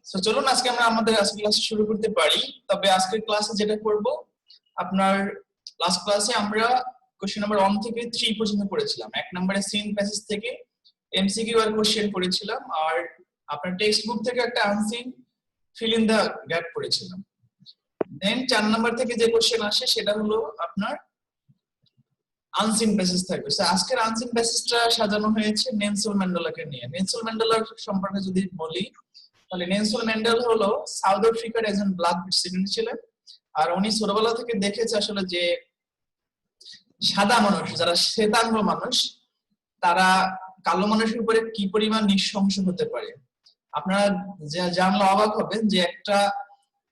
তো চলুন আজকে আমরা আমাদের আজকে ক্লাস শুরু করতে পারি। তবে আজকের ক্লাসে যেটা করব, আপনার লাস্ট ক্লাসে আমরা কোশ্চেন নাম্বার 1 থেকে 3 পর্যন্ত পড়েছিলাম। এক নম্বরে সিন প্যাসেজ থেকে এমসিকিউ আর কোশ্চেন পড়েছিলাম, আর আপনার টেক্সট বুক থেকে একটা unseen fill in the gap পড়েছিলাম। দেন 4 নাম্বার থেকে যে কোশ্চেন আসে সেটা হলো আপনার আনসিন প্যাসেজ থাকবে। সো আজকের আনসিন প্যাসেজটা সাজানো হয়েছে নেলসন ম্যান্ডেলাকে নিয়ে। নেলসন ম্যান্ডেলার সম্পর্কে যদি বলি, তাহলে নেলসন ম্যান্ডেলা হলো সাউথ আফ্রিকার একজন ব্ল্যাক প্রেসিডেন্ট ছিলেন। আর উনি ছোটবেলা থেকে দেখেছে আসলে যে সাদা মানুষ, যারা শ্বেতাঙ্গ মানুষ, তারা কালো মানুষের উপরে কি পরিমাণ নৃশংস হতে পারে। আপনারা জানলে অবাক হবেন যে একটা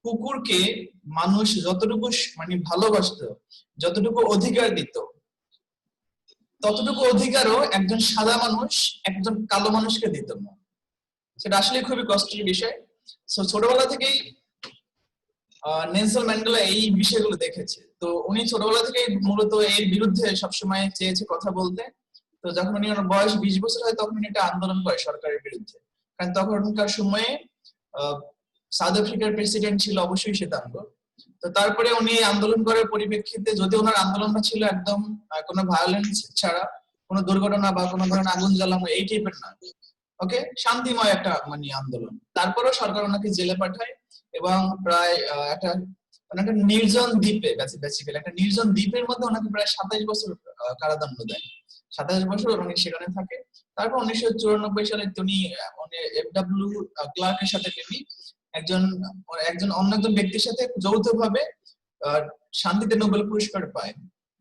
কুকুরকে মানুষ যতটুকু মানে ভালোবাসতো, যতটুকু অধিকার দিত, ততটুকু অধিকারও একজন সাদা মানুষ একজন কালো মানুষকে দিত না। সেটা আসলে খুবই কষ্টের বিষয়। সো ছোটবেলা থেকেই নেলসন ম্যান্ডেলা এই বিষয়গুলো দেখেছে। তো উনি ছোটবেলা থেকেই মূলত এর বিরুদ্ধে সবসময় চেয়েছে কথা বলতে। তো যখন উনি ওনার বয়স 20 বছর হয় তখন উনি একটা আন্দোলন করে সরকারের বিরুদ্ধে, কারণ তখনকার সময়ে সাউথ আফ্রিকার প্রেসিডেন্ট ছিল অবশ্যই শ্বেতাঙ্গ। তো তারপরে উনি আন্দোলন করার পরিপ্রেক্ষিতে, যদি ওনার আন্দোলনটা ছিল একদম কোনো ভায়োলেন্স ছাড়া, কোনো দুর্ঘটনা বা কোনো ধরনের আগুন জ্বালানো এই টাইপের না, ওকে, শান্তিময় একটা মানে আন্দোলন, তারপরেও সরকার ওনাকে জেলে পাঠায় এবং প্রায় একটা নির্জন দ্বীপে, বেসিক্যালি একটা নির্জন দ্বীপের মধ্যে ওনাকে প্রায় 27 বছর কারাদণ্ড দেয়। 27 বছর উনি সেখানে থাকে। তারপর 1994 সালে তিনি এফডব্লিউ ক্লার্কের সাথে তিনি একজন অন্য একজন ব্যক্তির সাথে যৌথভাবে শান্তিতে নোবেল পুরস্কার পায়।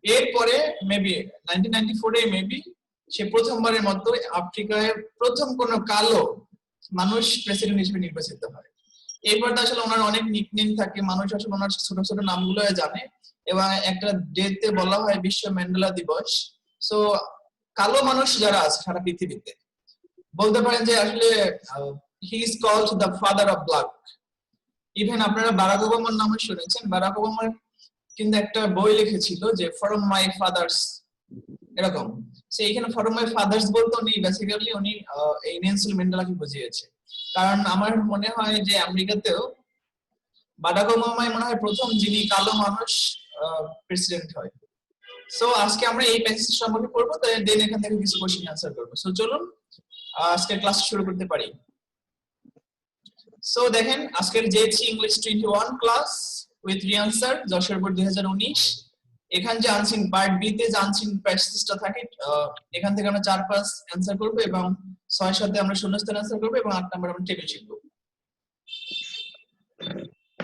এরপরে মেবি 1994 মেবি সে প্রথমবারের মতো আফ্রিকায় প্রথম কোন কালো মানুষ প্রেসিডেন্ট হিসেবে নির্বাচিত হয়। এরপর তো আসলে ওনার অনেক নিকনেম থাকে, মানুষ আসলে ওনার ছোট ছোট নামগুলো জানে, এবং একটা ডেতে বলা হয় বিশ্ব ম্যান্ডেলা দিবস। সো কালো মানুষ যারা আছে সারা পৃথিবীতে, বলতে পারেন যে আসলে he is called the father of black. Even আপনারা বারাক ওবামার নামে শুনেছেন। বারাক ওবামার কিন্তু একটা বই লিখেছিল যে ফ্রম মাই ফাদার্স, এরকম। সো এখানে ফ্রম মাই ফাদার্স বলতে উনি বেসিক্যালি উনি এই নেলসন ম্যান্ডেলাকে বুঝিয়েছে। কারণ আমার মনে হয় যে আমেরিকাতেও বারাক ওবামাই মনে হয় প্রথম যিনি কালো মানুষ প্রেসিডেন্ট হয়। সো আজকে আমরা এই প্যাসেজ সম্পর্কে পড়বো, তাই দেন এখান থেকে কিছু কোশ্চেন আনসার করব। সো চলুন আজকে ক্লাস শুরু করতে পারি। সো দেখেন, আজকের জেএসসি ইংলিশ 21 ক্লাস উইথ রিআনসার যশোর বোর্ড 2019। এখান যে আনসিন পার্ট বি তে যে আনসিন প্যাসেজটা থাকে, এখান থেকে আমরা 4-5 অ্যানসার করব এবং 6-7 আমরা শূন্যস্থান অ্যানসার করব এবং 8 নাম্বার আমরা টেবিল শিখব।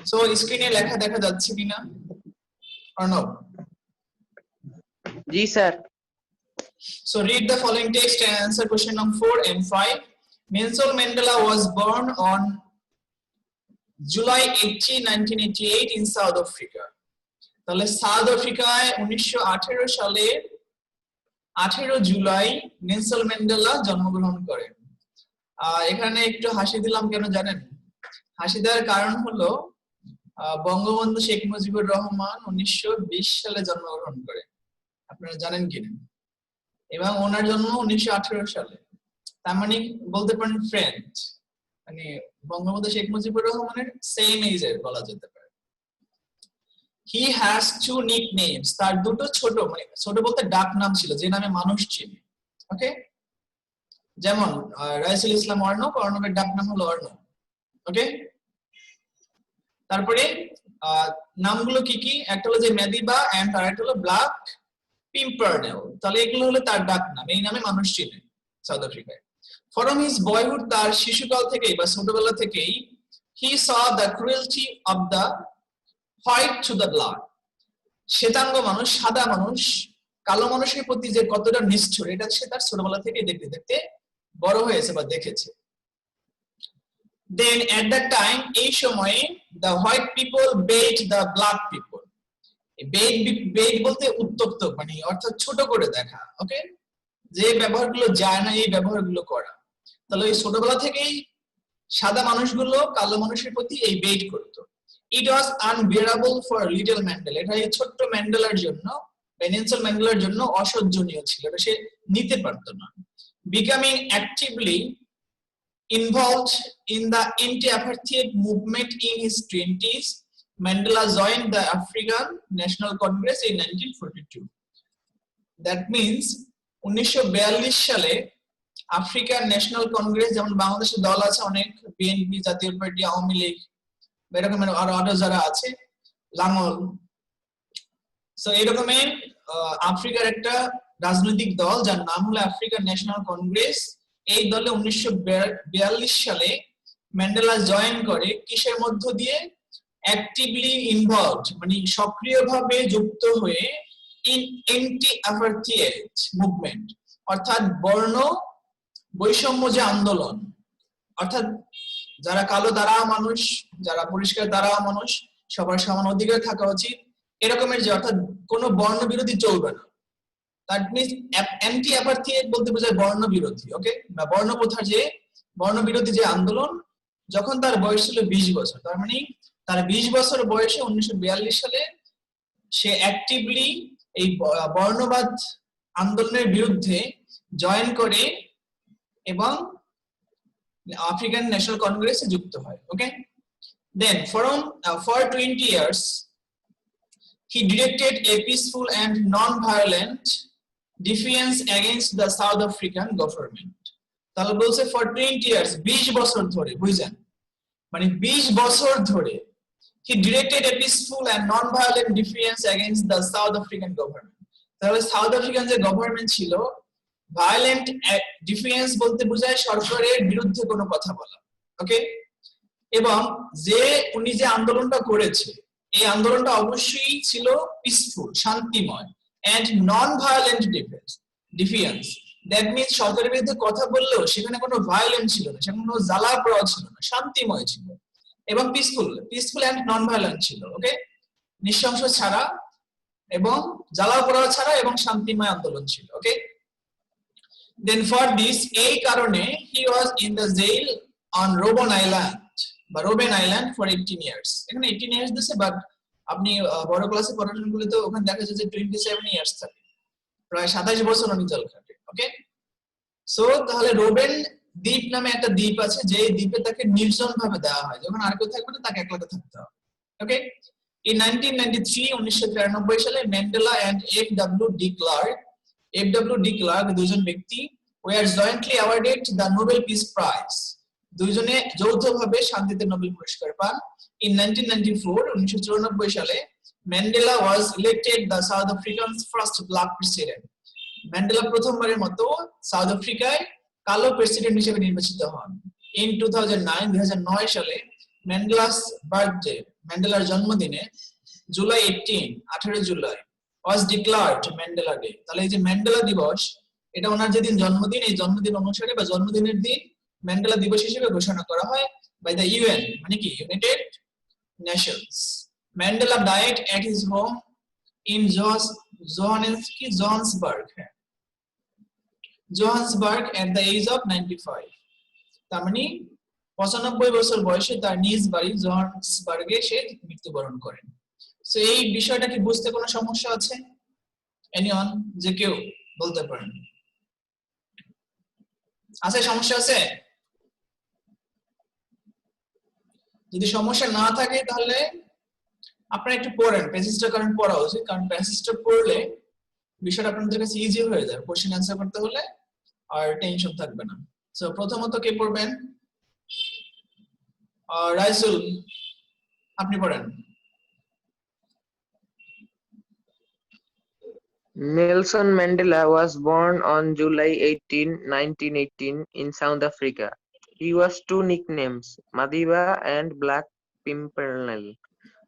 সো স্ক্রিনে লেখা দেখা যাচ্ছে কিনা অর্ণব? জি sir. So read the following text and answer question number 4 and 5. Nelson Mandela was born on July 18, 1988 in South Africa. তাহলে সাউথ আফ্রিকায় 1918 সালে 18 জুলাই নেলসন ম্যান্ডেলা জন্মগ্রহণ করেন। এখানে একটু হাসি দিলাম কেন জানেন? হাসি দেওয়ার কারণ হলো বঙ্গবন্ধু শেখ মুজিবুর রহমান 1920 সালে জন্মগ্রহণ করেন, আপনারা জানেন কিনা? এবং ওনার জন্ম 1918 সালে। তার মানে বলতে পারেন ফ্রেন্ড, মানে বঙ্গবন্ধু শেখ মুজিবুর রহমানের সেম এজের বলা যেতে পারে। হি হ্যাজ টু নিকনেমস, তার দুটো ছোট, মানে ছোট বলতে ডাক নাম ছিল যে নামে মানুষ চিনে, ওকে। যেমন রাইসুল ইসলাম অর্ণব, অর্ণবের ডাক নাম হলো অর্ণব, ওকে। তারপরে নামগুলো কি কি? একটা হলো যে মেদিবা এন্ড আরেকটা হলো ব্ল্যাক পিম্পারনেল। তাহলে এগুলো হলো তার ডাক নাম, এই নামে মানুষ চিনে সাউথ আফ্রিকায়। ফ্রম হিজ বয়হুড, তার শিশুকাল থেকেই বা ছোটবেলা থেকেই, he saw the cruelty of the white to the black, শ্বেতাঙ্গ মানুষ, সাদা মানুষ কালো মানুষের প্রতি যে কতটা নিষ্ঠুর, এটা সে তার ছোটবেলা থেকে দেখতে দেখতে বড় হয়েছে বা দেখেছে। দেন এট দ্যাট টাইম, এই সময়ে the white people bet the black people. Bet বলতে উত্তপ্ত, মানে অর্থাৎ ছোট করে দেখা, ওকে। যে ব্যবহারগুলো যায় না এই ব্যবহারগুলো করা। তাহলে এই ছোটবেলা থেকেই সাদা মানুষগুলো কালো মানুষের প্রতি এই বেট করতো। ইট ওয়াজ আনবিয়ারেবল ফর লিটল ম্যান্ডেলা, এটা এই ছোট্ট ম্যান্ডেলার জন্য, নেলসন ম্যান্ডেলার জন্য অসহ্যনীয় ছিল, এটা সে নিতে পারতো না। Becoming actively Involved in the anti-apartheid movement in his 20s, Mandela joined the African National Congress in 1942. That means 1942 সালে আফ্রিকান ন্যাশনাল কংগ্রেস, যেমন বাংলাদেশের দল আছে অনেক, বিএনপি, জাতীয় পার্টি, আওয়ামী লীগ, এরকম আরো যারা আছে, লাঙ্গল, সো এরকমের আফ্রিকার একটা রাজনৈতিক দল যার নাম হলো আফ্রিকান ন্যাশনাল কংগ্রেস। এই দলে 1942 সালে ম্যান্ডেলা জয়েন করে। কিসের মধ্য দিয়ে? অ্যাক্টিভলি ইনভলভড, মানে সক্রিয়ভাবে যুক্ত হয়ে ইন এন্টি অ্যাপার্থিয়েড মুভমেন্ট, অর্থাৎ বর্ণ বৈষম্য যে আন্দোলন, অর্থাৎ যারা কালো তারা মানুষ, যারা পরিষ্কার তারা মানুষ, সবার সমান অধিকার থাকা উচিত, এরকমের যে, অর্থাৎ কোনো বর্ণ বিরোধী চলবে না। দ্যাট মিন্স অ্যান্টি অ্যাপার্থিয়েড বলতে বোঝায় বর্ণ বিরোধী, ওকে, বা বর্ণ প্রথার যে বর্ণ বিরোধী যে আন্দোলন। যখন তার বয়স ছিল 20 বছর, তার মানে তার 20 বছর বয়সে 1942 সালে সে অ্যাক্টিভলি এই বর্ণবাদ আন্দোলনের বিরুদ্ধে জয়েন করে এবং আফ্রিকান ন্যাশনাল কংগ্রেসে যুক্ত হয়, ওকে। দেন for 20 years he directed a peaceful and non-violent defense against the South African government. তাহলে বলছে for 20 years, 20 বছর ধরে, বুঝছেন, মানে 20 বছর ধরে he directed a peaceful and non-violent defense against the South African government. তাহলে সাউথ আফ্রিকান যে গভর্নমেন্ট ছিল, ভায়োলেন্ট ডিফেন্স বলতে বোঝায় সরকারের বিরুদ্ধে কোনো কথা বলা, ওকে। এবং যে উনি যে আন্দোলনটা করেছে, এই আন্দোলনটা অবশ্যই ছিল পিসফুল, শান্তিময়, and non violent defence. That means সরকারের বিরুদ্ধে কথা বললেও সেখানে কোনো ভায়োলেন্ট ছিল না, সেখানে কোনো জ্বালা পোড়া ছিল না, শান্তিময় ছিল এবং পিসফুল এন্ড নন ভায়োলেন্ট ছিল, ওকে, নৃশংস ছাড়া এবং জ্বালা পোড়া ছাড়া এবং শান্তিময় আন্দোলন ছিল, ওকে। দেন ফর দিস, এই কারণে he was in the jail on Robben Island for 18 years. এখানে 18 ইয়ার্স দিছে, বাট আপনি বড় ক্লাসে পড়াশোনা করলে তো ওখানে দেখা যায় যে 27 ইয়ার্স থাকে, প্রায় 27 বছর উনি জেল কাটে, ওকে। সো তাহলে রোবেন দ্বীপ নামে একটা দ্বীপ আছে, যে দ্বীপে তাকে নির্জন ভাবে দেওয়া হয়, যখন আর কেউ থাকবে না তাকে একলা থাকতে হবে, ওকে। In 1993 সালে Mandela and F W de Klerk দুইজন ব্যক্তি were jointly awarded the Nobel Peace Prize. দুইজনে যৌথভাবে শান্তিতে নোবেল পুরস্কার পান। In 1994 সালে Mandela was elected the South African's first black president. Mandela প্রথমবারের মতো সাউথ আফ্রিকায় কালো প্রেসিডেন্ট হিসেবে নির্বাচিত হন। In 2009 সালে ম্যান্ডেলার জন্মদিনে July 18 July was declared Mandela day. তাহলে এই যে ম্যান্ডেলা দিবস, এটা ওনার যেদিন জন্মদিন, এই জন্মদিন অনুসারে বা জন্মদিনের দিন ম্যান্ডেলা দিবস হিসেবে ঘোষণা করা হয় বাই দ্য ইউএন, মানে কি United Nations. Mandela died at his home in Johannesburg at the age of 95. তার মানে 95 বছর বয়সে তার নিজ বাড়ি জোহান্সবার্গে সে মৃত্যুবরণ করেন। সো এই বিষয়টা কি বুঝতে কোনো সমস্যা আছে? এনিওয়ান, যে কেউ বলতে পারেন, আছে সমস্যা আছে? যদি সমস্যা না থাকে তাহলে আপনারা একটু পড়েন, প্যাসেজটা কারণ পড়া উচিত, কারণ প্যাসেজটা পড়লে বিষয়টা আপনাদের কাছে ইজি হয়ে যায়, কোশ্চেন অ্যান্সার করতে হলে আর টেনশন থাকবে না। সো প্রথমত কে পড়বেন? রাইসুল, আপনি পড়েন। Nelson Mandela was born on July 18, 1918 in South Africa. He was two nicknames, Madiba and Black Pimpernel.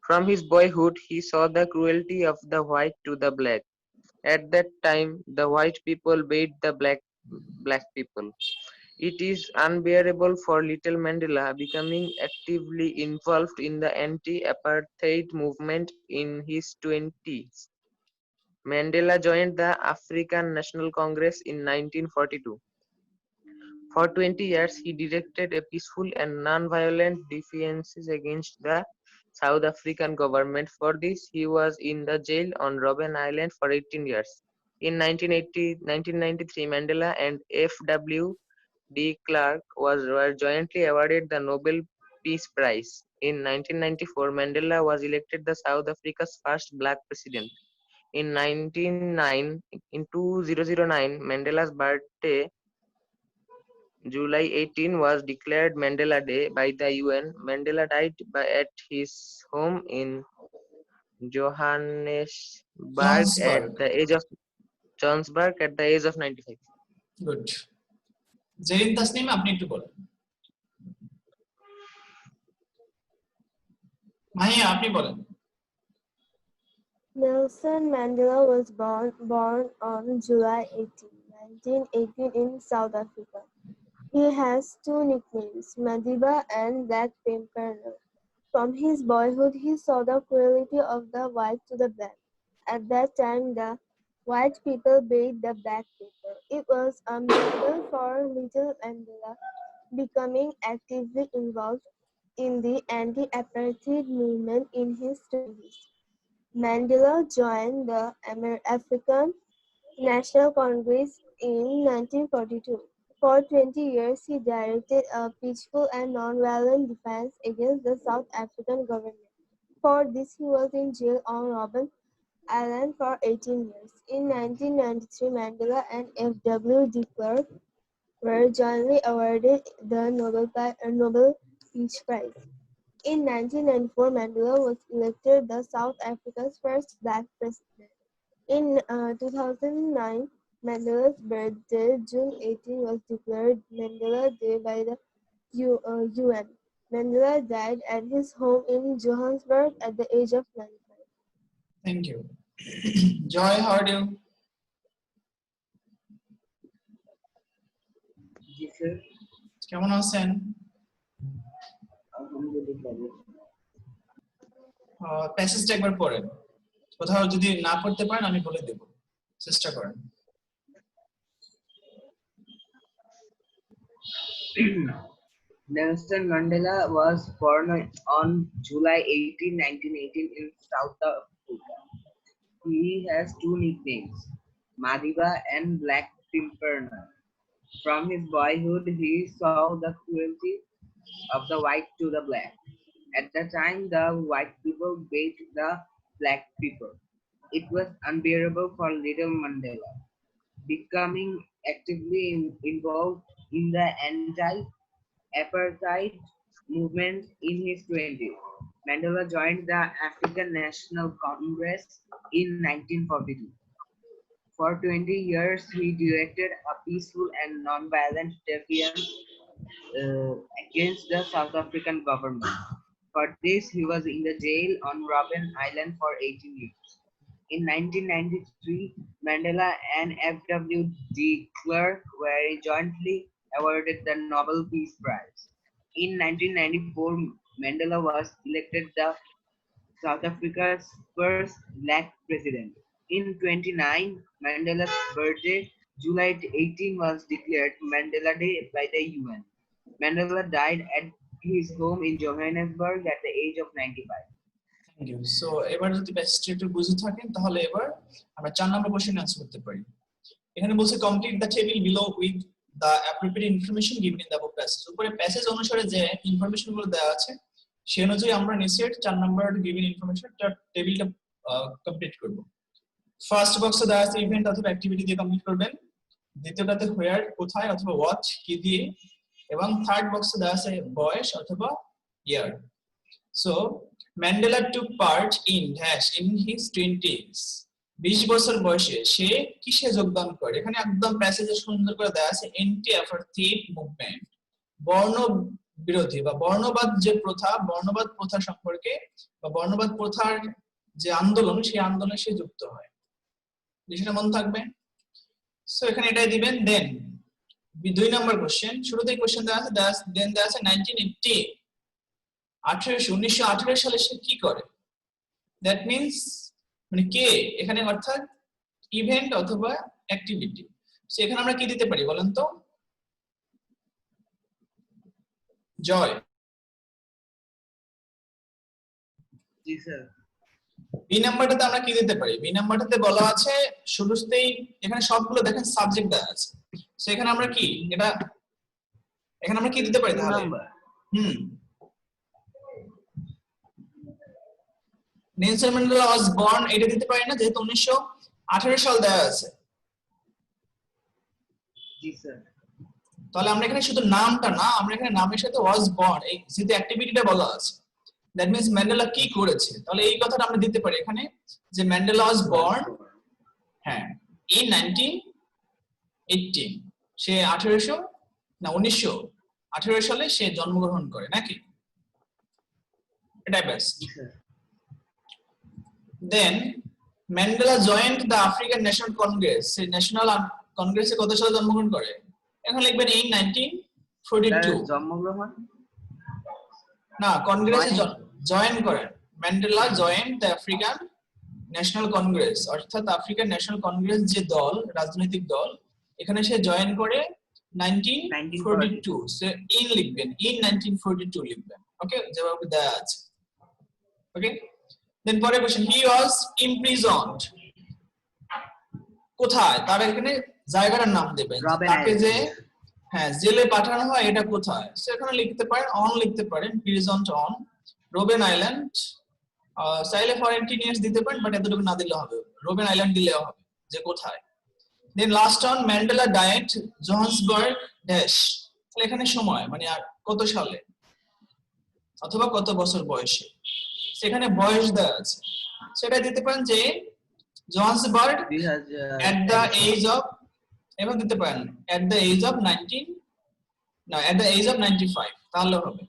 From his boyhood, he saw the cruelty of the white to the black. At that time, the white people beat the black people. It is unbearable for little Mandela, becoming actively involved in the anti-apartheid movement in his 20s. Mandela joined the African National Congress in 1942. For 20 years, he directed a peaceful and non-violent defense against the South African government. For this, he was in the jail on Robben Island for 18 years. In 1993, Mandela and F.W. de Klerk were jointly awarded the Nobel Peace Prize. In 1994, Mandela was elected the South Africa's first black president. In 2009, Mandela's birthday, July 18, was declared Mandela Day by the UN. Mandela died at his home in Johannesburg. Johannesburg at the age of 95. Good. Jerin Tasnim, আপনি একটু বলেন। মাহিয়া, আপনি বলেন। Nelson Mandela was born on July 18, 1918 in South Africa. He has two nicknames, Madiba and Black Pimpernel. From his boyhood, he saw the cruelty of the white to the black. At that time, the white people bait the black people. It was a miracle for little Mandela, becoming actively involved in the anti-apartheid movement in his 20s. Mandela joined the African National Congress in 1942. For 20 years, he directed a peaceful and non-violent defense against the South African government. For this, he was in jail on Robben Island for 18 years. In 1993, Mandela and F.W. de Klerk were jointly awarded the Nobel Peace Prize. In 1994, Mandela was elected the South Africa's first black president. In 2009, Mandela's birthday, June 18, was declared Mandela Day by the UN. Mandela died at his home in Johannesburg at the age of 95. Thank you. Joy, how are you? জি sir, কেমন আছেন? আলহামদুলিল্লাহ। প্যাসেজটা একবার পড়েন। কোথাও যদি না পড়তে পারেন আমি বলে দেব, চেষ্টা করেন। Nelson Mandela was born on July 18, 1918 in South Africa. He has two nicknames, Madiba and Black Pimpernel. From his boyhood, he saw the cruelty of the white to the black. At the time, the white people bait the black people. It was unbearable for little Mandela, becoming actively involved in the anti-apartheid movement in his 20s. Mandela joined the African National Congress in 1942. For 20 years, he directed a peaceful and non-violent defense against the South African government. For this, he was in the jail on Robben Island for 18 years. In 1993, Mandela and F.W. de Klerk were jointly awarded the Nobel Peace Prize. In 1994, Mandela was elected the South Africa's first black president. In 2009, Mandela's birthday, July 18, was declared Mandela Day by the UN. Mandela died at his home in Johannesburg at the age of 95. Thank you. So এবার যদি প্যাসেজটা একটু বুঝে থাকেন তাহলে এবার আমরা 4 নম্বর question answer করতে পারি। এখানে বলছে complete the table below with the appropriate information given in the above passage. উপরে প্যাসেজ অনুসারে যে ইনফরমেশন গুলো দেওয়া আছে সেই অনুযায়ী আমরা নিচে 4 নম্বর গিভেন ইনফরমেশনটা টেবিলটা কমপ্লিট করব। ফার্স্ট বক্সে দেওয়া আছে ইভেন্ট অথবা অ্যাক্টিভিটি দিয়ে কমপ্লিট করবেন, দ্বিতীয়টাতে হোয়ার কোথায় অথবা হোয়াট কি দিয়ে, এবং থার্ড বক্সে দেওয়া আছে বয়স অথবা year. So Mandela took part in dash in his 20s. 20 বছর বয়সে সে কিসে যোগদান করে? এখানে একদম প্যাসেজে সুন্দর করে দেওয়া আছে এন্টি অ্যাপার্থেইড মুভমেন্ট, বর্ণ বিরোধী বা বর্ণবাদ যে প্রথা, বর্ণবাদ প্রথা সম্পর্কে বা বর্ণবাদ প্রথার যে আন্দোলন সেই আন্দোলনে সে যুক্ত হয়। বিষয়টা মনে থাকবে। সো এখানে এটাই দিবেন। দেন 2 নম্বর কোশ্চেন, শুরুতেই কোশ্চেন দেওয়া আছে দেন দেওয়া আছে 1980 1918 সালে সে কি করে? দ্যাট মিন্স মানে কে এখানে, অর্থাৎ ইভেন্ট অথবা অ্যাক্টিভিটি। সো এখানে আমরা কি দিতে পারি বলেন তো? জয়। জি স্যার। বি নাম্বারটাতে আমরা কি দিতে পারি? বি নাম্বারটাতে বলা আছে শুরুতেই এখানে সবগুলো দেখেন সাবজেক্ট দেওয়া আছে। সো এখানে আমরা কি এটা এখানে আমরা কি দিতে পারি তাহলে? Number Nelson Mandela was born, এটা দিতে পারি না যেহেতু 1918 সাল দেওয়া আছে। জি স্যার। তাহলে আমরা এখানে শুধু নামটা না, আমরা এখানে নামের সাথে ওয়াজ বর্ন এই যেহেতু অ্যাক্টিভিটিটা বলা আছে, দ্যাট মিন্স ম্যান্ডেলা কি করেছে, তাহলে এই কথাটা আমরা দিতে পারি এখানে যে ম্যান্ডেলা ওয়াজ বর্ন, হ্যাঁ, ইন 1918, সে 1918 সালে সে জন্মগ্রহণ করে নাকি, এটা বেস্ট। জি sir. Then Mandela joined the African National Congress, সেই ন্যাশনাল কংগ্রেসে কত সালে জন্মগ্রহণ করে? এখন লিখবেন ইন 1942। জন্মগ্রহণ না, কংগ্রেসে জয়েন করেন। Mandela joined the African National Congress, অর্থাৎ আফ্রিকান ন্যাশনাল কংগ্রেস যে দল, রাজনৈতিক দল, এখানে সে জয়েন করে 1942। সো ইন লিখবেন, ইন 1942 লিখবেন, ওকে, যেভাবে দেয়া আছে, ওকে। দেন পরের কোশ্চেন, হি ওয়াজ ইমপ্রিজনড, কোথায়? তার এখানে জায়গাটার নাম দেবেন, তাকে যে হ্যাঁ জেলে পাঠানো হয় এটা কোথায়, সেখানে লিখতে পারেন অন লিখতে পারেন, প্রিজন্ড অন রোবেন আইল্যান্ড, চাইলে ফরেন ইয়ার্স দিতে পারেন, বাট এতটুকু না দিলে হবে, রোবেন আইল্যান্ড দিলেও হবে যে কোথায়। Then last on Mandela died Johannesburg dash, তাহলে এখানে সময় মানে আর কত সালে অথবা কত বছর বয়সে, সেখানে বয়স দেওয়া আছে, সেটা দিতে পারেন যে Johannesburg at the age of, এবার দিতে পারেন at the age of 19, না at the age of 95, তাহলে হবে,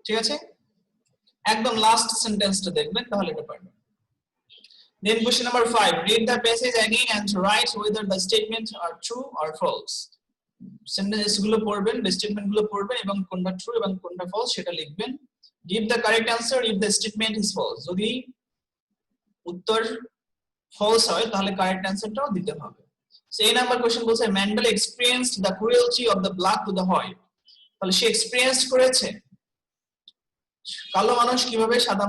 ঠিক আছে। একদম লাস্ট সেন্টেন্সটা দেখবেন তাহলে এটা পারবেন। Then question number 5, read the passage again and write whether the statements are true or false. Sentence গুলো পড়বেন, স্টেটমেন্ট গুলো পড়বেন এবং কোনটা ট্রু এবং কোনটা ফলস সেটা লিখবেন। Give the correct answer if the statement is false, যদি উত্তর ফলস হয় তাহলে কারেক্ট অ্যানসারটাও দিতে হবে। সেই নাম্বার কোশ্চেন বলছে Mandela experienced the cruelty of the black to the white, তাহলে সে এক্সপেরিয়েন্স করেছে কালো মানুষ কিভাবে সাদা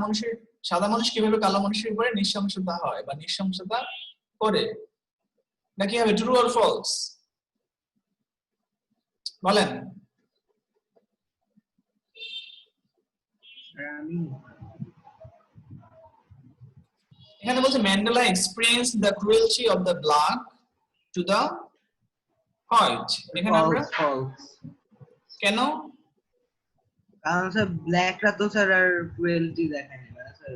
মানুষ কিভাবে কালো মানুষের উপরে নৃশংসতা হয় বা নৃশংসতা করে, নাকি হবে ট্রু অর ফলস বলেন? এখানে বলছে Mandela experience the cruelty of the black to the white, এখানে আমরা কেন? কারণ স্যার ব্ল্যাকরা তো স্যার আর ক্রুয়েলটি দেখায় না, স্যার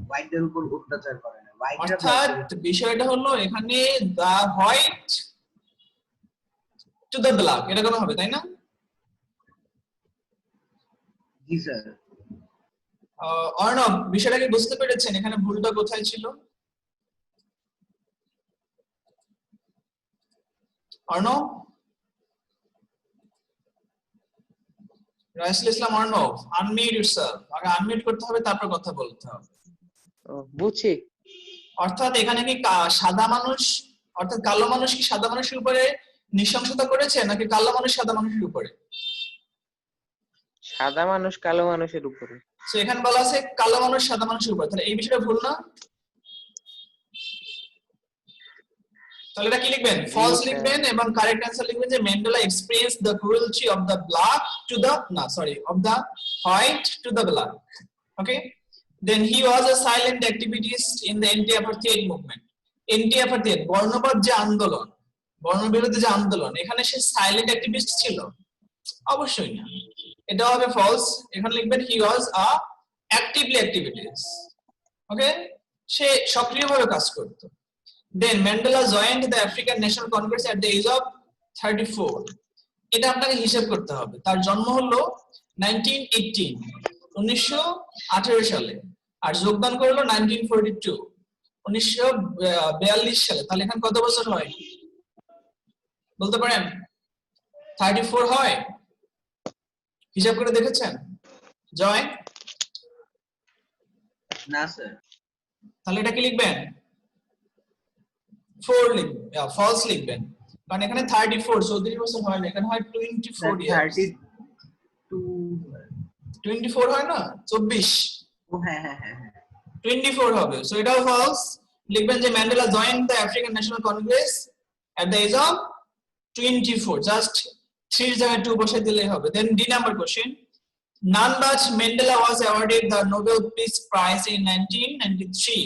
হোয়াইটদের উপর অত্যাচার করে না, অর্থাৎ বিষয়টা হলো এখানে the white to the black, এটা কোনো হবে তাই না? জি স্যার। অর্ণব বিষয়টা কি বুঝতে পেরেছেন এখানে ভুলটা কোথায় ছিল? অর্ণব, রাইসুল ইসলাম অর্ণব, আনমিউট ইয়োরসেলফ, আগে আনমিউট করতে হবে তারপর কথা বলতে হবে। বুঝছি। অর্থাৎ এখানে কি সাদা মানুষ অর্থাৎ কালো মানুষ কি সাদা মানুষের উপরে নৃশংসতা করেছে নাকি কালো মানুষ সাদা মানুষের উপরে? সাদা মানুষ কালো মানুষের উপরে। সো এখানে বলা আছে কালো মানুষ সাদা মানুষের উপরে, তাহলে এই বিষয়টা ভুল না? তাহলে এটা কি লিখবেন? ফলস লিখবেন এবং কারেক্ট অ্যানসার লিখবেন যে Mandela experienced the cruelty of the black to the of the white to the black, okay. Then he was a silent activist in the anti-apartheid movement. Anti-apartheid বর্ণবাদ যে আন্দোলন, বর্ণবিরোধী যে আন্দোলন, এখানে সে সাইলেন্ট অ্যাক্টিভিস্ট ছিল? অবশ্যই না, এটা হবে ফলস। এখানে লিখবেন হি ওয়াজ আ অ্যাক্টিভলি অ্যাক্টিভিটিস্ট, ওকে, সে সক্রিয়ভাবে কাজ করত। Then Mandela joined the African National Congress at the age of 34, এটা আপনাকে হিসাব করতে হবে। তার জন্ম হলো 1918 সালে আর যোগদান করলো 1942 সালে, তাহলে এখানে কত বছর হয় বলতে পারেন? 34 হয়? হিসাব করে দেখেছেন জয়? না স্যার। তাহলে এটা কি লিখবেন? 4 লিখবেন, ফলস লিখবেন, কারণ এখানে 34 34 বছর হয় না, এখানে হয় 24 ইয়ার্স। 24 হয় না, 24। ও হ্যাঁ হ্যাঁ হ্যাঁ 24 হবে, সো এটাও ফলস। লিখবেন যে Mandela joined the African National Congress at the age of 24, just 3 এর জায়গায় 2 বসাই দিলেই হবে। Then D number question, none but Mandela was awarded the Nobel Peace Prize in 1993.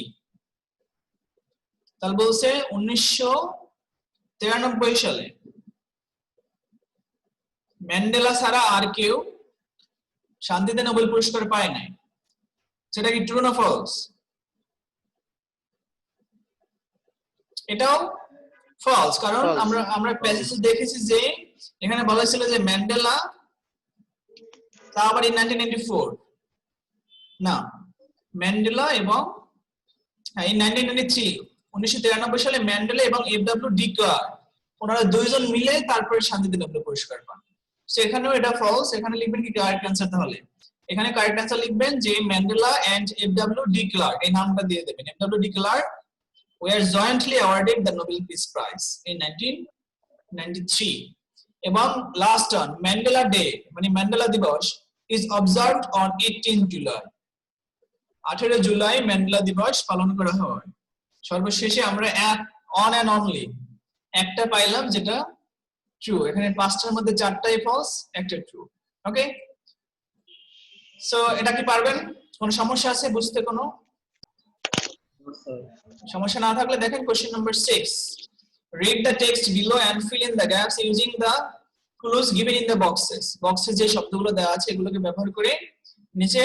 তাহলে বলছে 1993 সালে ম্যান্ডেলা ছাড়া আর কেউ শান্তিতে নোবেল পুরস্কার পায় নাই। সেটা কি ট্রু না ফলস? এটাও ফলস, কারণ False. আমরা প্যাসেজে দেখেছি যে এখানে বলা ছিল যে ম্যান্ডেলা তা আবার in 1994 না, ম্যান্ডেলা এবং in 1993 সালে ম্যান্ডেলা এবং এফডব্লিউ ডি ক্লার্ক ওনারা দুইজন মিলে তারপরে শান্তিতে নোবেল পুরস্কার পান। সো এখানেও এটা ফলস। এখানে লিখবেন কি কারেক্ট অ্যানসার? তাহলে এখানে কারেক্ট অ্যানসার লিখবেন যে Mandela and F W de Klerk, এই নামটা দিয়ে দেবেন। F W de Klerk were jointly awarded the Nobel Peace Prize in 1993. এবং লাস্ট অন ম্যান্ডেলা ডে মানে ম্যান্ডেলা দিবস is observed on 18 July. 18 July Mandela দিবস পালন করা হয়। সর্বশেষে আমরা অন এন্ড অনলি একটা পাইলাম যেটা ট্রু। এখানে 5টার মধ্যে 4টাই ফলস, একটা ট্রু। ওকে, সো এটা কি পারবেন? কোনো সমস্যা আছে বুঝতে? কোনো সমস্যা না থাকলে দেখেন question number 6, read the text below and fill in the gaps using the clues given in the boxes. বক্সে যে শব্দগুলো দেওয়া আছে এগুলোকে ব্যবহার করে নিচে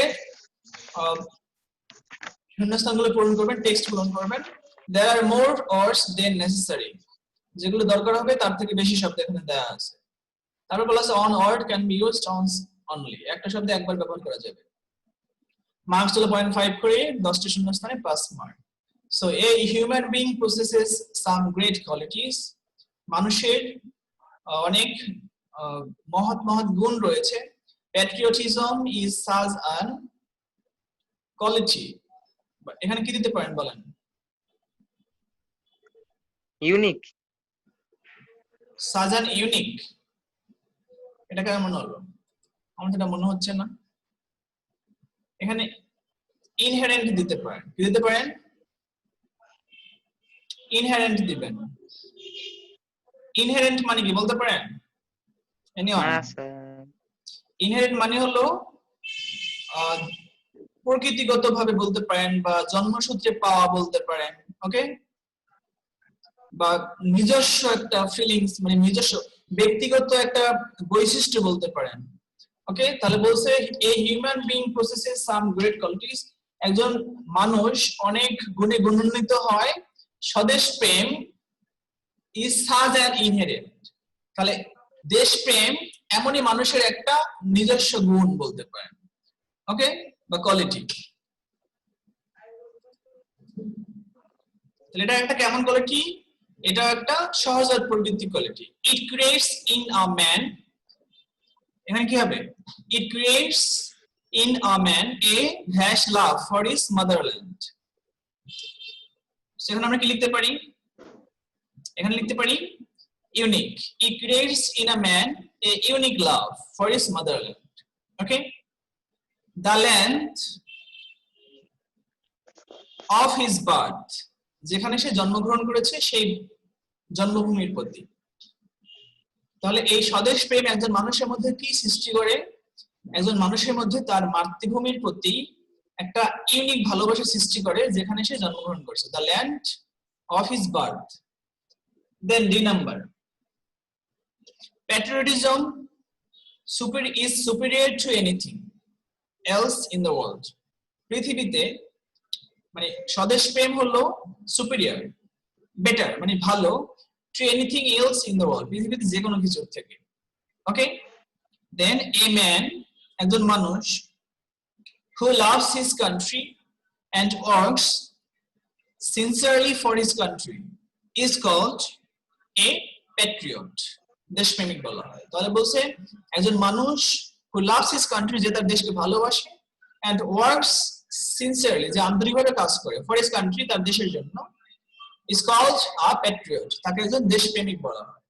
শূন্যস্থানগুলো পূরণ করবেন, টেক্সট পূরণ করবেন। there are more words than necessary, যেগুলো দরকার হবে তার থেকে বেশি শব্দ এখানে দেওয়া আছে। তারপর বলা আছে on word can be used once only, একটা শব্দ একবার ব্যবহার করা যাবে। মার্কস হলো 0.5 করে, 10টি শূন্যস্থানে pass mark. So a human being possesses some great qualities. মানুষের অনেক মহৎ মহৎ গুণ রয়েছে। Patriotism is such an quality. এখানে কি দিতে পারেন বলেন? Unique. Such an unique, এটা কেমন মনে হলো? আমার যেটা মনে হচ্ছে না। এখানে inherent দিতে পারেন। কি দিতে পারেন? ইনহেরেন্ট দিবেন। ইনহেরেন্ট মানে কি বলতে পারেন? এনিওয়ান? ইনহেরেন্ট মানে হলো প্রকৃতিগতভাবে বলতে পারেন বা জন্মসূত্রে পাওয়া বলতে পারেন। ওকে, বা নিজস্ব একটা ফিলিংস মানে নিজস্ব ব্যক্তিগত একটা বৈশিষ্ট্য বলতে পারেন। ওকে, তাহলে বলছে a human being processes some great qualities, একজন মানুষ অনেক গুণে গুণান্বিত হয়। স্বদেশ প্রেম is such an inherent, তাহলে দেশপ্রেম এমনই মানুষের একটা নিজস্ব গুণ বলতে পারেন। ওকে, বা কোয়ালিটি। তাহলে এটা একটা কেমন কোয়ালিটি? এটা একটা সহজাত প্রবৃত্তি quality. it creates in a man, এখানে কি হবে? it creates in a man a dash love for his motherland. সেখানে আমরা কি লিখতে পারি? এখানে লিখতে পারি unique. it creates in a man a unique love for his motherland. Okay, the land of his birth, যেখানে সে জন্মগ্রহণ করেছে সেই জন্মভূমির প্রতি। তাহলে এই স্বদেশ প্রেম একজন মানুষের মধ্যে কি সৃষ্টি করে? একজন মানুষের মধ্যে তার মাতৃভূমির প্রতি একটা ইউনিক ভালোবাসা সৃষ্টি করে যেখানে সে জন্মগ্রহণ করেছে। the land of his birth. Then D number, patriotism is superior to anything else in the world. পৃথিবীতে মানে স্বদেশ প্রেম হলো superior, better মানে ভালো, to anything else in the world, পৃথিবীতে যে কোনো কিছুর থেকে। ওকে, then a man, একজন মানুষ, who loves his country and works sincerely for his country is called a patriot, দেশপ্রেমিক বলা হয়। তাহলে বলছে একজন মানুষ who loves his country, যে তার দেশকে ভালোবাসে, and works sincerely, যে আন্তরিকভাবে কাজ করে, for his country, তার দেশের জন্য, is called a patriot, তাকে একজন দেশপ্রেমিক বলা হয়।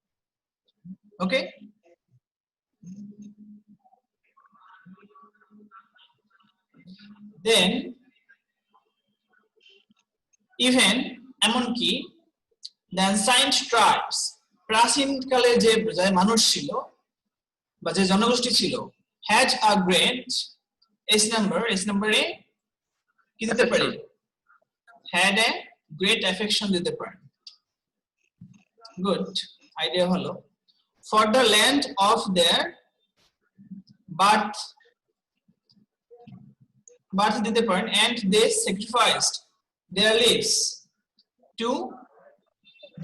ওকে, then even এমনকি the ancient tribes, প্রাচীনকালে যে মানুষ ছিল, বা যে জনগোষ্ঠী ছিল had a great s number কি দিতে পারি had a great affection দিতে পারি good idea হলো for the land of their birth দিতে পারেন and they sacrificed their lives to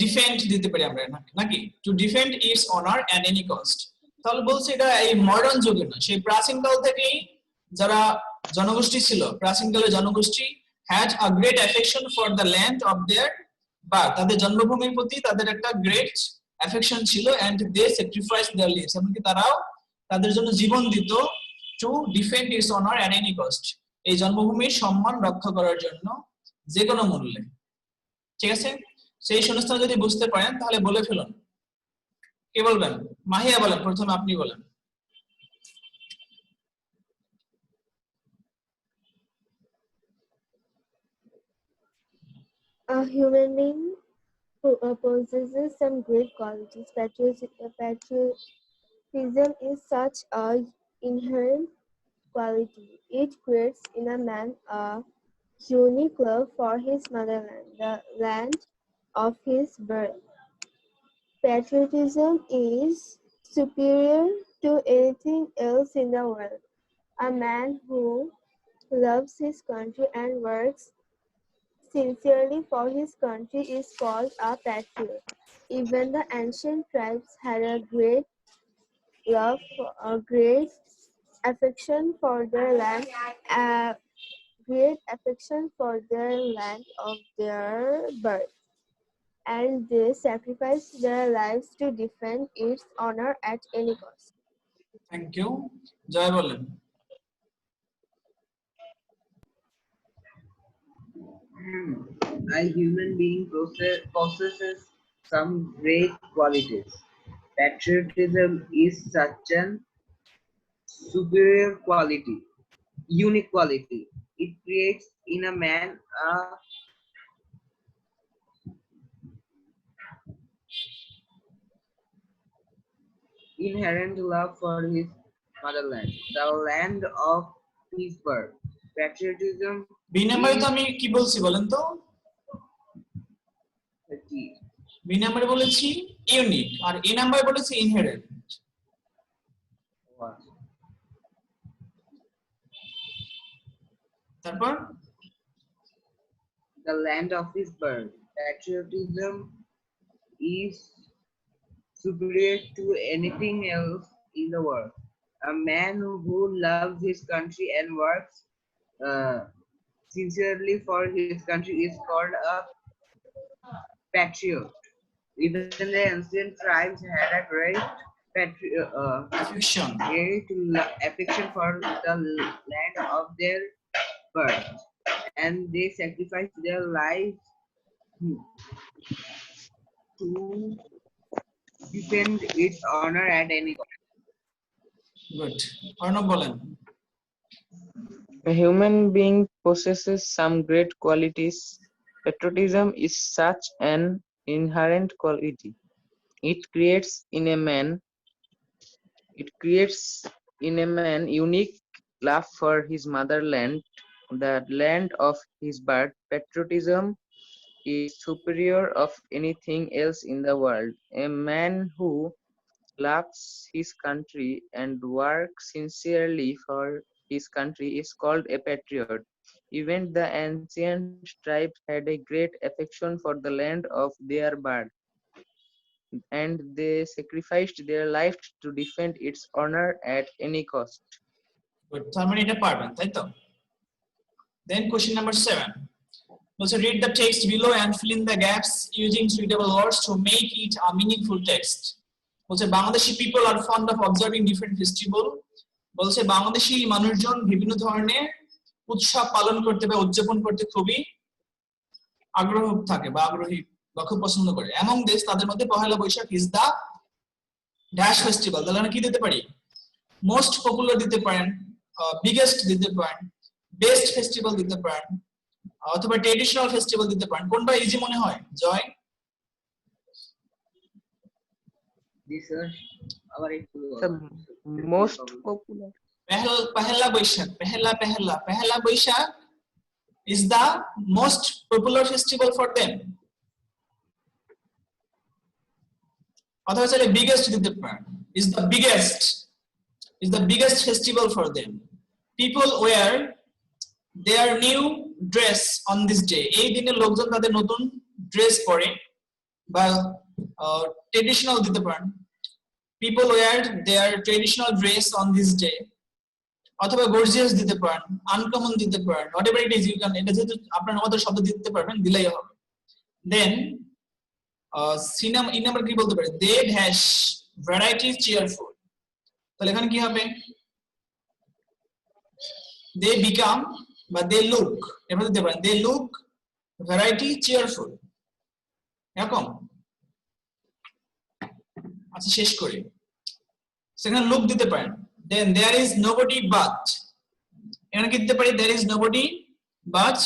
defend দিতে পারি আমরা নাকি to defend its honor at any cost তাহলে বলছে এটা এই মডার্ন যুগে না সেই প্রাচীনকাল থেকেই যারা জনগোষ্ঠী ছিল প্রাচীনকালের জনগোষ্ঠী had a great affection for the land of their birth তাদের জন্মভূমির প্রতি তাদের একটা গ্রেট অ্যাফেকশন ছিল and they sacrificed their lives এমনকি তারাও তাদের জন্য জীবন দিত to defend its honor at any cost এই জন্মভূমির সম্মান রক্ষা করার জন্য যে কোনো মূল্যে ঠিক আছে সেই শূন্যস্থান যদি বুঝতে পারেন তাহলে বলে ফেলুন কে বলবেন মাহিয়া বলেন প্রথমে আপনি বলেন A human being who possesses some great qualities. Patriotism is such a inherent quality. It creates in a man a unique love for his motherland, the land of his birth. Patriotism is superior to anything else in the world. A man who loves his country and works sincerely for his country is called a patriot. Even the ancient tribes had a great love, a great affection for their land, of their birth, and they sacrificed their lives to defend its honor at any cost. Thank you Joy বলেন A human being possesses some great qualities. Patriotism is such an superior quality, unique quality. It creates in a man a inherent love for his motherland, the land of his birth. Patriotism B নাম্বারে তো আমি কি বলছি বলেন তো B নাম্বারে বলেছি unique আর এ নাম্বারে বলেছি ইনহেরেন্ট তারপর the land of his birth. Patriotism is superior to anything else in the world. A man who loves his country and works sincerely for his country is called a patriot. Even the ancient tribes had a great affection affection for the land of their birth, and they sacrificed their lives to defend its honor at any cost. Good Arnab বলেন A human being possesses some great qualities. Patriotism is such an inherent quality. It creates in a man unique love for his motherland, the land of his birth. Patriotism is superior of anything else in the world. A man who loves his country and works sincerely for his country is called a patriot. Even the ancient tribes had a great affection for the land of their birth, and they sacrificed their lives to defend its honor at any cost. Good তার মানে এটা পারবেন তাই তো দেন question number 7 বলছে read the text below and fill in the gaps using suitable words to make it a meaningful text বলছে Bangladeshi people are fond of observing different festival বলছে বাংলাদেশি মানুষজন বিভিন্ন ধরনের উৎসব পালন করতে বা উদযাপন করতে খুবই আগ্রহ থাকে বা আগ্রহী বা খুব পছন্দ করে among this তাদের মধ্যে Pohela Boishakh is the dash festival তাহলে আমরা কি দিতে পারি most popular দিতে পারেন biggest দিতে পারেন best festival দিতে পারেন অথবা ট্র্যাডিশনাল ফেস্টিভ্যাল দিতে পারেন কোনটা ইজি মনে হয় জয় This is আবার একটু The most popular. Pehla Boishakh, Pehla Boishakh is the most popular festival for them. অথবা চাইলে biggest দিতে পারেন, is the biggest festival for them. People wear their new dress on this day. এই দিনে লোকজন তাদের নতুন ড্রেস পরে বা ট্রেডিশনাল দিতে পারেন। People wear their traditional dress on this day. অথবা গর্জিয়াস দিতে পারেন, আনকমন দিতে পারেন, whatever it is you can, এটা যেহেতু আপনার মতো শব্দ দিতে পারবেন দিলেই হবে। Then সিনেমা ইন নাম্বার কি বলতে পারি, they dash variety cheerful, তাহলে এখানে কি হবে, they become বা they look, এভাবে দিতে পারেন, they look variety cheerful, এরকম। আচ্ছা শেষ করি, সেখানে look দিতে পারেন। Then there is nobody but, এখানে কি দিতে পারি, there is nobody but,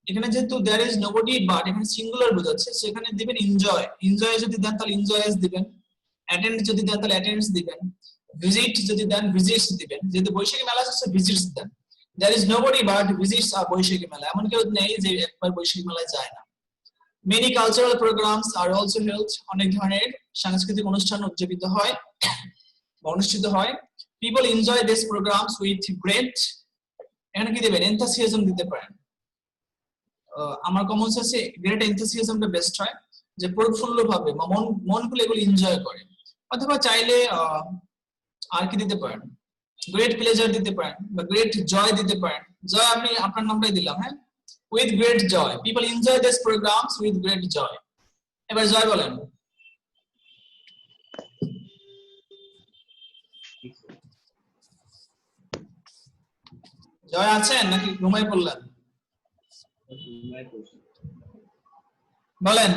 এখানে যেহেতু there is nobody but এখানে সিঙ্গুলার বোঝাচ্ছে, সেখানে দিবেন enjoy, enjoy যদি দেন তাহলে enjoys দিবেন, attend যদি দেন তাহলে attends দিবেন, visit যদি দেন visits দিবেন, যেহেতু বৈশাখী মেলা আছে visits then. there is nobody but visits a বৈশাখী মেলা, এমন কেউ নেই যে একবার বৈশাখী মেলায় যায় না। many cultural programs are also held, অনেক ধরনের সাংস্কৃতিক অনুষ্ঠান উদযাপিত হয় বা অনুষ্ঠিত হয়। people enjoy these programs with great, এখানে কি দিবেন, enthusiasm দিতে পারেন। আমার কমন সেন্সে গ্রেট এনথুসিয়াজমটা বেস্ট হয়, যে প্রফুল্ল ভাবে বা মন খুলে এগুলো এনজয় করে। অথবা চাইলে আর কি দিতে পারেন, গ্রেট প্লেজার দিতে পারেন বা গ্রেট জয় দিতে পারেন। জয় আমি আপনার নামটাই দিলাম, হ্যাঁ, with great joy, people enjoy this programs with great joy. এবার জয় বলেন। জয় আছেন নাকি ঘুমাই পড়লেন? বলেন।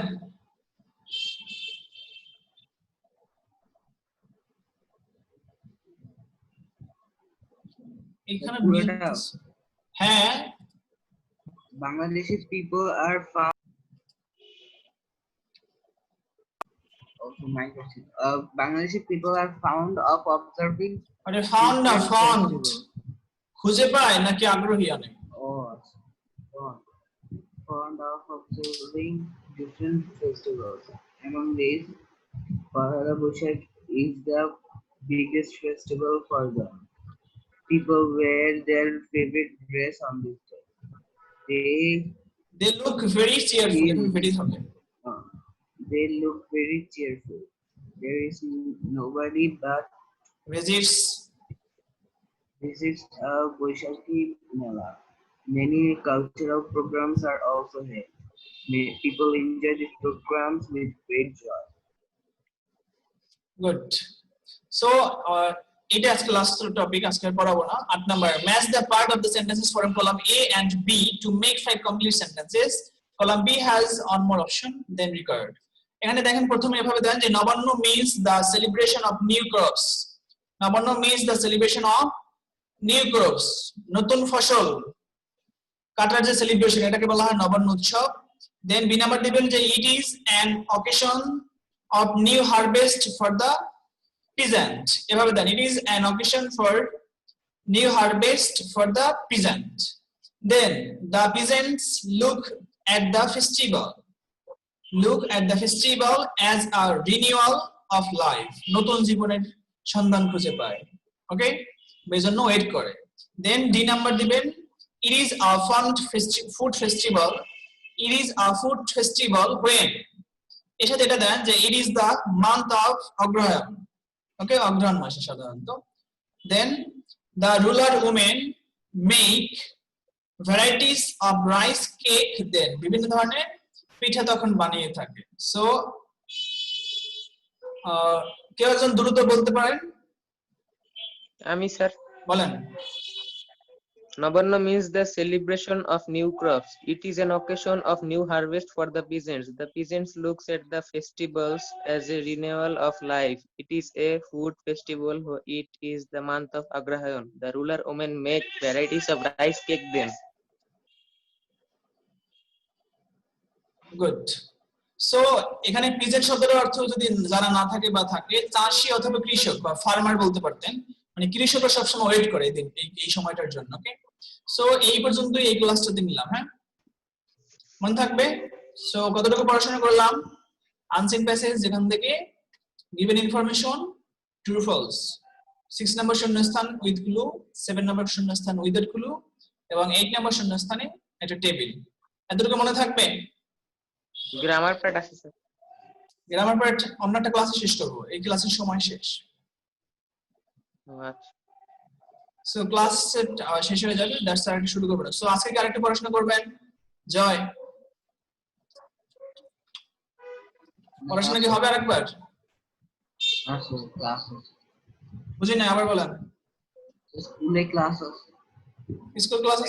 এখানে হ্যাঁ, Bangladeshi people are found. Also, my question. Bangladeshi people are fond of observing. আরে ফাউন্ড না, different ফাউন্ড festivals. খুঁজে পায় নাকি আগ্রহী অনেক? Oh, fond of observing different festivals. Among these, Pahela Boishakh is the biggest festival for them. People wear their favorite dress on this day. They look very cheerful, Yeah. very হবে। They look very cheerful. There is nobody but visits visits a Boishakhi Mela. Many cultural programs are also held. People enjoy these programs with great joy. good. So এটা আজকে last topic, আজকে পড়াবো না। 8 number, match the part of the sentences from column A and B to make 5 complete sentences. Column B has one more option than required. এখানে দেখেন প্রথমে এভাবে দেন যে Nabanna means the celebration of new crops. Nabanna means the celebration of new crops, নতুন ফসল কাটার যে celebration, এটাকে বলা হয় নবান্ন উৎসব। দেন বি নাম্বার দিবেন যে it is an occasion of new harvest for the peasant, এভাবে দেন, it is an occasion for new harvest for the peasant. Then the peasants look at the festival as a renewal of life, নতুন জীবনের সন্ধান খুঁজে পায়, ওকে, বেজন্য wait করে। দেন D number দিবেন it is a food festival when, এর সাথে এটা দেন যে it is the month of অগ্রহায়ণ, ওকে, অগ্রহায়ণ মাসে সাধারণত। দেন the rural women make varieties of rice cake, দেন বিভিন্ন ধরনের পিঠা তখন বানিয়ে থাকে। সো কেউ একজন দ্রুত বলতে পারেন? আমি স্যার বলেন। Nabanna means the celebration of new crops. It is an occasion of new harvest for the peasants. The peasants looks at the festivals as a renewal of life. It is a food festival. It is the month of Agrahayan. The rural women make varieties of rice cake then. Good. So এখানে peasant শব্দের অর্থ যদি জানা না থাকে বা থাকে, চাষি অথবা কৃষক বা ফার্মার বলতে পারতেন, মানে কৃষকরা সবসময় ওয়েট করে এই সময়টার জন্য। ওকে, সো এই পর্যন্ত এই ক্লাসটাতে নিলাম। হ্যাঁ, মনে থাকবে। সো কতটুকু পড়াশোনা করলাম? আনসিন প্যাসেজ, যেখান থেকে গিভেন ইনফরমেশন ট্রু ফলস, 6 নম্বর শূন্যস্থান উইথ ক্লু, 7 নম্বর শূন্যস্থান উইদাউট ক্লু, এবং 8 নম্বর শূন্যস্থানে একটা টেবিল। এতটুকু মনে থাকবে? গ্রামার পার্ট আছে স্যার। গ্রামার পার্ট অন্য একটা ক্লাসে শেষ করব, এই ক্লাসের সময় শেষ। আচ্ছা সো ক্লাস শেষ হয়ে যাবে, দ্যাটস আর শুরু করব। সো আজকে কি আরেকটা পড়াশোনা করবেন? জয়, পড়াশোনা কি হবে আরেকবার? ক্লাস বুঝি না, আবার বলেন। স্কুলে ক্লাস আছে। School class